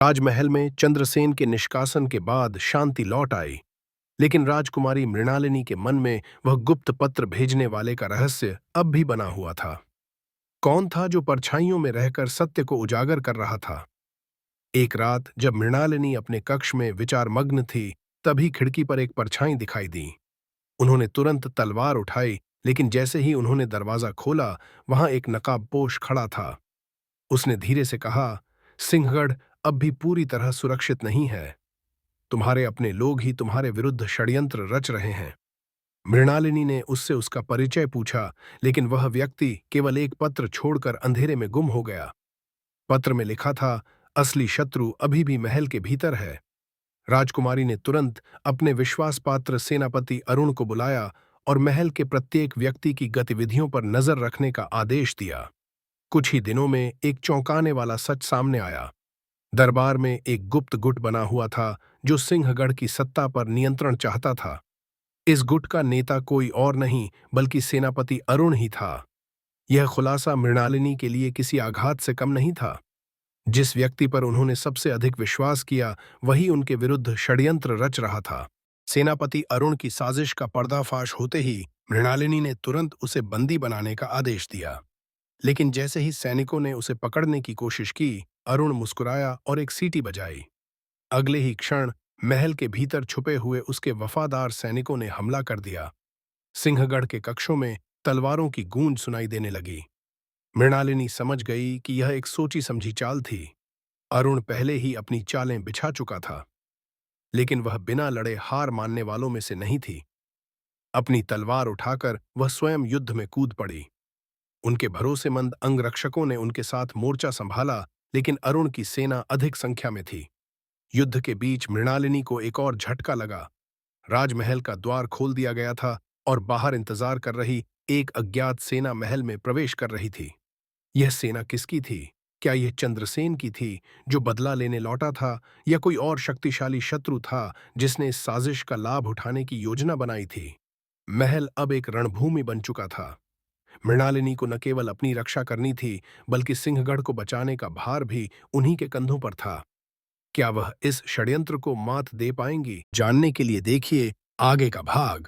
राजमहल में चंद्रसेन के निष्कासन के बाद शांति लौट आई, लेकिन राजकुमारी मृणालिनी के मन में वह गुप्त पत्र भेजने वाले का रहस्य अब भी बना हुआ था। कौन था जो परछाइयों में रहकर सत्य को उजागर कर रहा था? एक रात जब मृणालिनी अपने कक्ष में विचारमग्न थी, तभी खिड़की पर एक परछाई दिखाई दी। उन्होंने तुरंत तलवार उठाई, लेकिन जैसे ही उन्होंने दरवाजा खोला, वहां एक नकाबपोश खड़ा था। उसने धीरे से कहा, सिंहगढ़ अब भी पूरी तरह सुरक्षित नहीं है। तुम्हारे अपने लोग ही तुम्हारे विरुद्ध षड्यंत्र रच रहे हैं। मृणालिनी ने उससे उसका परिचय पूछा, लेकिन वह व्यक्ति केवल एक पत्र छोड़कर अंधेरे में गुम हो गया। पत्र में लिखा था, असली शत्रु अभी भी महल के भीतर है। राजकुमारी ने तुरंत अपने विश्वासपात्र सेनापति अरुण को बुलाया और महल के प्रत्येक व्यक्ति की गतिविधियों पर नजर रखने का आदेश दिया। कुछ ही दिनों में एक चौंकाने वाला सच सामने आया। दरबार में एक गुप्त गुट बना हुआ था जो सिंहगढ़ की सत्ता पर नियंत्रण चाहता था। इस गुट का नेता कोई और नहीं बल्कि सेनापति अरुण ही था। यह खुलासा मृणालिनी के लिए किसी आघात से कम नहीं था। जिस व्यक्ति पर उन्होंने सबसे अधिक विश्वास किया, वही उनके विरुद्ध षड्यंत्र रच रहा था। सेनापति अरुण की साजिश का पर्दाफाश होते ही मृणालिनी ने तुरंत उसे बंदी बनाने का आदेश दिया। लेकिन जैसे ही सैनिकों ने उसे पकड़ने की कोशिश की, अरुण मुस्कुराया और एक सीटी बजाई। अगले ही क्षण महल के भीतर छुपे हुए उसके वफादार सैनिकों ने हमला कर दिया। सिंहगढ़ के कक्षों में तलवारों की गूंज सुनाई देने लगी। मृणालिनी समझ गई कि यह एक सोची समझी चाल थी। अरुण पहले ही अपनी चालें बिछा चुका था, लेकिन वह बिना लड़े हार मानने वालों में से नहीं थी। अपनी तलवार उठाकर वह स्वयं युद्ध में कूद पड़ी। उनके भरोसेमंद अंगरक्षकों ने उनके साथ मोर्चा संभाला, लेकिन अरुण की सेना अधिक संख्या में थी। युद्ध के बीच मृणालिनी को एक और झटका लगा। राजमहल का द्वार खोल दिया गया था और बाहर इंतजार कर रही एक अज्ञात सेना महल में प्रवेश कर रही थी। यह सेना किसकी थी? क्या यह चंद्रसेन की थी जो बदला लेने लौटा था, या कोई और शक्तिशाली शत्रु था जिसने इस साजिश का लाभ उठाने की योजना बनाई थी? महल अब एक रणभूमि बन चुका था। मृणालिनी को न केवल अपनी रक्षा करनी थी, बल्कि सिंहगढ़ को बचाने का भार भी उन्हीं के कंधों पर था। क्या वह इस षड्यंत्र को मात दे पाएंगी? जानने के लिए देखिए आगे का भाग।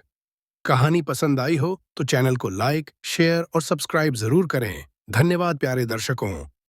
कहानी पसंद आई हो तो चैनल को लाइक, शेयर और सब्सक्राइब जरूर करें। धन्यवाद प्यारे दर्शकों।